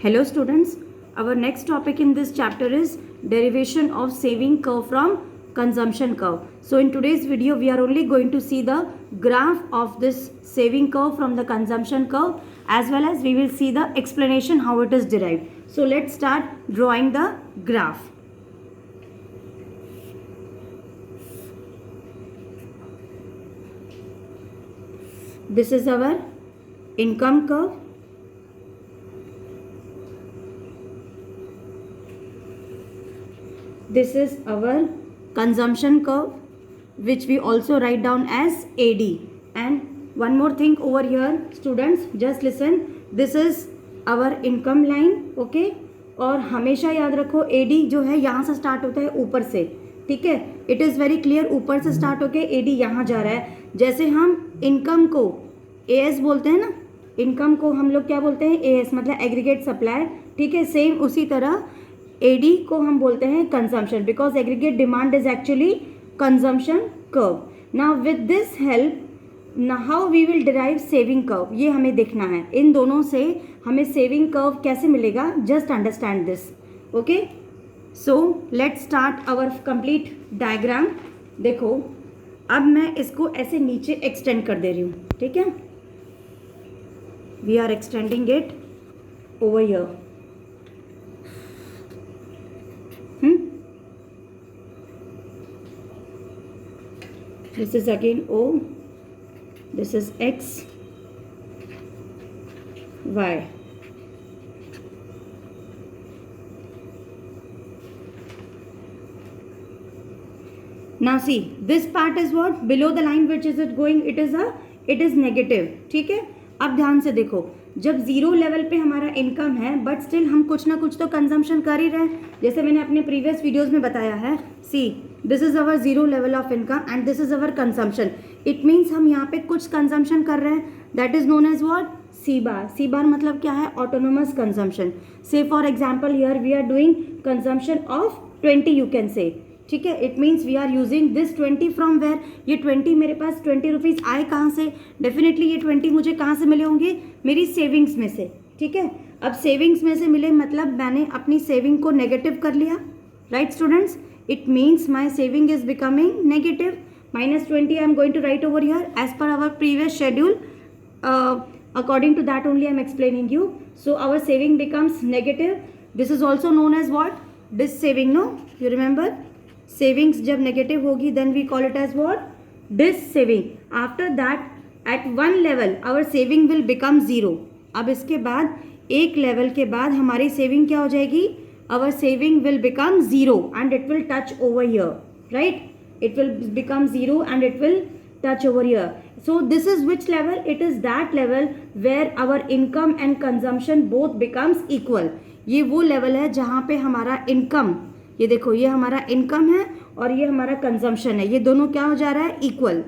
Hello students, our next topic in this chapter is derivation of saving curve from consumption curve. So in today's video we are only going to see the graph of this saving curve from the consumption curve, as well as we will see the explanation how it is derived. So let's start drawing the graph. This is our income curve. This is our consumption curve, which we also write down as AD. And one more thing over here, students, just listen. This is our income line, okay? और हमेशा याद रखो AD जो है यहाँ से start होता है ऊपर से, ठीक है? इट इज़ वेरी क्लियर, ऊपर से स्टार्ट होके AD यहाँ जा रहा है. जैसे हम इनकम को AS बोलते हैं ना, इनकम को हम लोग क्या बोलते हैं? AS मतलब एग्रीगेट सप्लाई, ठीक है? सेम उसी तरह AD को हम बोलते हैं consumption, because aggregate demand is actually consumption curve. Now with this help how we will derive saving curve, ये हमें देखना है. इन दोनों से हमें सेविंग कर्व कैसे मिलेगा, just understand this, okay? So let's start our complete diagram. देखो अब मैं इसको ऐसे नीचे एक्सटेंड कर दे रही हूँ, ठीक है? We are extending it over here. This is again O, this is X, Y. Now see, this part is what? Below the line which is it going? It is negative, ठीक है? अब ध्यान से देखो, जब जीरो लेवल पे हमारा income है बट स्टिल हम कुछ ना कुछ तो कंजम्पशन कर ही रहे हैं. जैसे मैंने अपने प्रीवियस वीडियोस में बताया है, see this is our zero level of income and this is our consumption. It means हम यहाँ पे कुछ कंजम्पशन कर रहे हैं, that is known as what? C bar. C bar मतलब क्या है? Autonomous consumption. Say for example here we are doing consumption of 20, you can say, ठीक है? It means we are using this 20 from where. ये 20 मेरे पास 20 rupees आए कहाँ से? डेफिनेटली ये 20 मुझे कहाँ से मिले होंगे? मेरी सेविंग्स में से, ठीक है? अब सेविंग्स में से मिले मतलब मैंने अपनी सेविंग को नेगेटिव कर लिया, right students? It means my saving is becoming negative. -20 I am going to write over here as per our previous schedule. According to that only I am explaining you. So our saving becomes negative. This is also known as what? Dis saving, no? You remember? Savings जब negative होगी then we call it as what? Dis saving. After that at one level our saving will become zero. अब इसके बाद एक level के बाद हमारी saving क्या हो जाएगी? Our saving will become zero and it will touch over here, right? It will become zero and it will touch over here. So this is which level? It is that level where our income and consumption both becomes equal. ये वो level है जहाँ पे हमारा income, ये देखो ये हमारा इनकम है और ये हमारा कंजम्पशन है, ये दोनों क्या हो जा रहा है? Equal.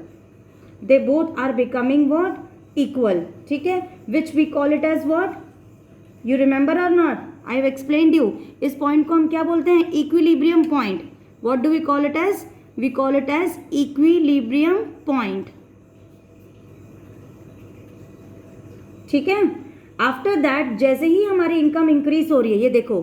They both are becoming what? Equal, ठीक है? Which we call it as what? You remember और not? I have explained you. इस पॉइंट को हम क्या बोलते हैं? Equilibrium point. What do we call it as? We call it as equilibrium point, ठीक है? आफ्टर दैट जैसे ही हमारी इनकम इंक्रीज हो रही है, ये देखो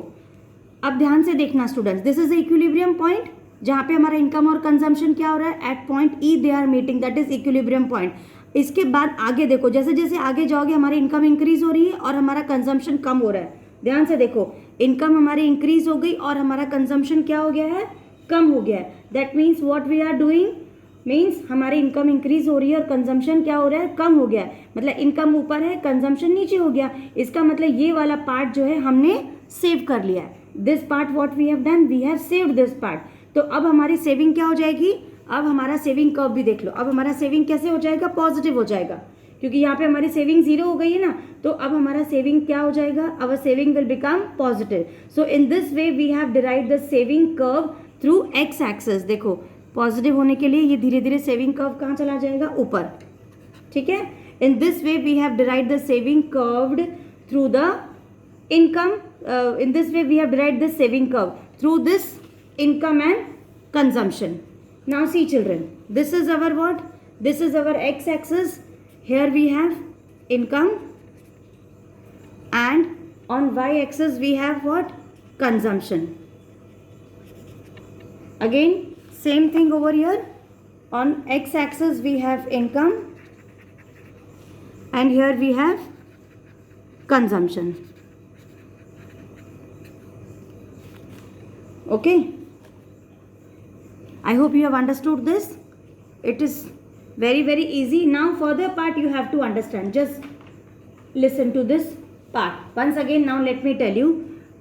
अब ध्यान से देखना students, this is equilibrium point जहाँ पे हमारा इनकम और कंजम्पशन क्या हो रहा है? At point E they are meeting, that is equilibrium point. इसके बाद आगे देखो, जैसे जैसे आगे जाओगे हमारी इनकम इंक्रीज हो रही है और हमारा कंजम्पशन कम हो रहा है. ध्यान से देखो, इनकम हमारी इंक्रीज हो गई और हमारा कंजम्पशन क्या हो गया है? कम हो गया है. That means what we are doing means हमारी इनकम इंक्रीज हो रही है और कंजम्पशन क्या हो रहा है? कम हो गया है. मतलब इनकम ऊपर है, कंजम्पशन नीचे हो गया. इसका मतलब ये वाला पार्ट जो है हमने सेव कर लिया है. This part what we have done, we have saved this part. तो अब हमारी सेविंग क्या हो जाएगी? अब हमारा सेविंग कर्व भी देख लो. अब हमारा सेविंग कैसे हो जाएगा? पॉजिटिव हो जाएगा, क्योंकि यहाँ पे हमारी सेविंग जीरो हो गई है ना. तो अब हमारा सेविंग क्या हो जाएगा? Our saving will become positive. So in this way we have derived the saving curve through X axis. देखो पॉजिटिव होने के लिए ये धीरे धीरे सेविंग कर्व कहाँ चला जाएगा? ऊपर, ठीक है? In this way we have derived the saving curved through the income. In this way we have derived this saving curve through this income and consumption. Now see children, this is our what? This is our x-axis. Here we have income and On y-axis we have what? Consumption. Again, same thing over here. On x-axis we have income, and here we have consumption. Okay. I hope you have understood this. It is very, very easy. Now further part you have to understand. Just listen to this part. Once again, now let me tell you.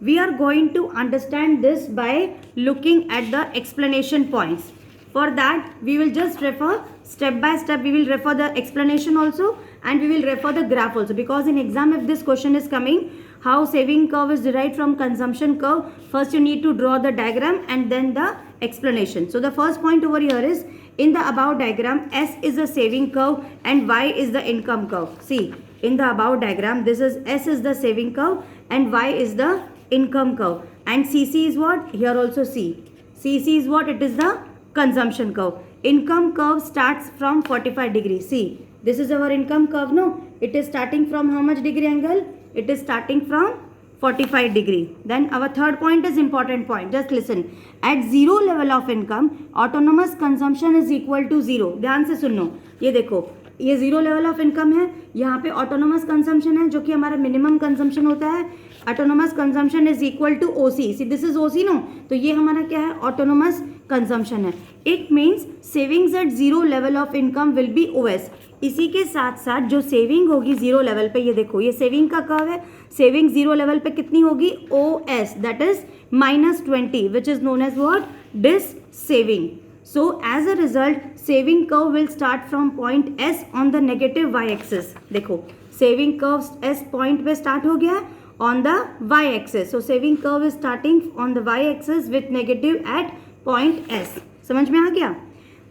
We are going to understand this by looking at the explanation points. For that, we will just refer step by step. We will refer the explanation also, and we will refer the graph also. Because in exam, if this question is coming, how saving curve is derived from consumption curve, first you need to draw the diagram and then the explanation. So the first point over here is, in the above diagram, S is the saving curve and Y is the income curve. See, in the above diagram, this is S is the saving curve and Y is the income curve. And CC is what? Here also C. CC is what? It is the consumption curve. Income curve starts from 45 degrees. See, this is our income curve, no? It is starting from how much degree angle? It is starting from 45 degree. Then our third point is important point. Just listen. At zero level of income, autonomous consumption is equal to zero. ध्यान से सुनो. ये देखो, ये zero level of income है. यहाँ पे autonomous consumption है जो कि हमारा मिनिमम कंजम्पशन होता है. Autonomous consumption is equal to OC. See this is OC no. तो ये हमारा क्या है? ऑटोनोमस कंजम्पशन है. It means savings at zero level of income will be OS. इसी के साथ साथ जो सेविंग होगी जीरो लेवल पे, ये देखो ये सेविंग का कर्व है. सेविंग जीरो लेवल पे कितनी होगी? OS, that is -20, which is known as what? Dissaving. So as a result, saving curve will start from point S on the negative y-axis. देखो saving curve S point पे start हो गया on the y-axis. So saving curve is starting on the y-axis with negative at point S. समझ में आ गया?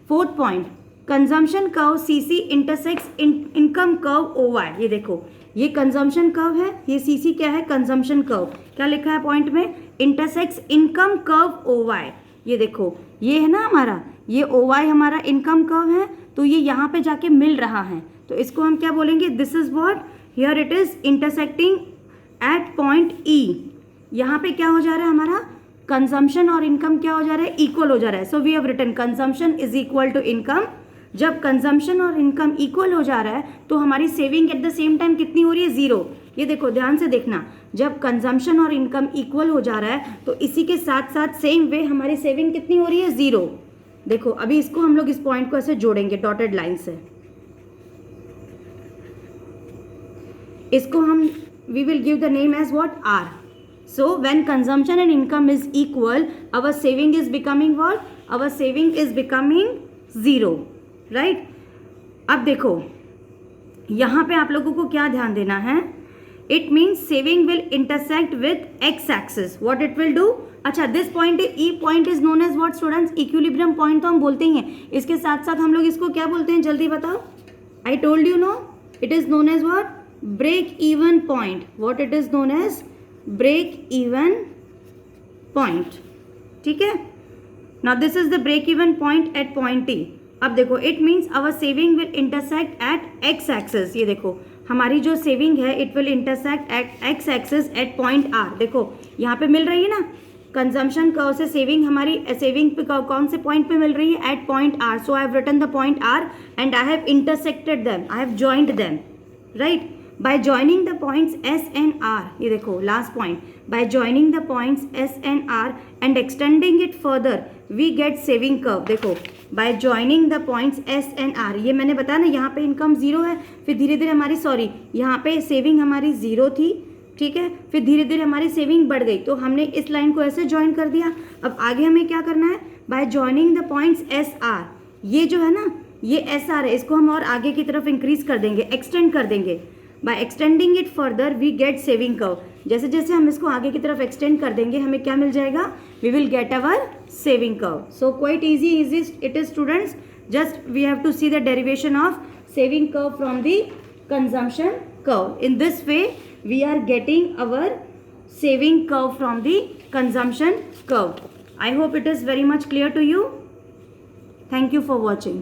Fourth point, consumption curve CC intersects income curve OY. ये देखो ये consumption curve है, ये CC क्या है? consumption curve. क्या लिखा है point में? intersects income curve OY. ये देखो ये है ना हमारा, ये OY हमारा इनकम कर्व है, तो ये यहाँ पे जाके मिल रहा है, तो इसको हम क्या बोलेंगे? This is what? Here it is intersecting at point E. यहाँ पे क्या हो जा रहा है? हमारा कंजम्पशन और इनकम क्या हो जा रहा है? इक्वल हो जा रहा है. So we have written consumption is equal to income. जब कंजम्पशन और इनकम इक्वल हो जा रहा है तो हमारी saving at the same time कितनी हो रही है? जीरो. ये देखो ध्यान से देखना, जब कंजम्पशन और इनकम इक्वल हो जा रहा है तो इसी के साथ साथ सेम वे हमारी सेविंग कितनी हो रही है? जीरो. देखो अभी इसको हम लोग इस पॉइंट को ऐसे जोड़ेंगे डॉटेड लाइन से. इसको हम we will give the name as what? R. So when consumption and income is equal, our saving is becoming what? Our saving is becoming zero. Right. अब देखो यहाँ पे आप लोगों को क्या ध्यान देना है? It means saving will intersect with X axis. What it will do? अच्छा, this point E point is known as what students? Equilibrium point तो हम बोलते ही हैं. इसके साथ साथ हम लोग इसको क्या बोलते हैं? जल्दी बताओ. I told you know, it is known as what? Break even point. What it is known as? Break even point. ठीक है. Now this is the break even point at point T. अब देखो it means our saving will intersect at x axis. ये देखो हमारी जो सेविंग है it will intersect at x axis at point R. देखो यहाँ पे मिल रही है ना कंजम्पशन कर्व से सेविंग. हमारी सेविंग पे कौन से पॉइंट पे मिल रही है? At point R. So I have written the point R and I have intersected them, I have joined them. Right. By joining the points S and R. ये देखो last point. By joining the points S and R and extending it further we get saving curve. देखो by joining the points S and R, ये मैंने बताया ना यहाँ पे income zero है, फिर धीरे धीरे हमारी यहाँ पे सेविंग हमारी जीरो थी. ठीक है. फिर धीरे धीरे हमारी सेविंग बढ़ गई तो हमने इस लाइन को ऐसे ज्वाइन कर दिया. अब आगे हमें क्या करना है? Bye joining the points SR. ये जो है ना ये SR है, इसको हम और आगे की तरफ इंक्रीज कर देंगे, एक्सटेंड कर देंगे. By extending it further we get saving curve. जैसे जैसे हम इसको आगे की तरफ एक्सटेंड कर देंगे हमें क्या मिल जाएगा? We will get our saving curve. So quite easy it is students. Just we have to see the derivation of saving curve from the consumption curve. In this way we are getting our saving curve from the consumption curve. I hope it is very much clear to you. Thank you for watching.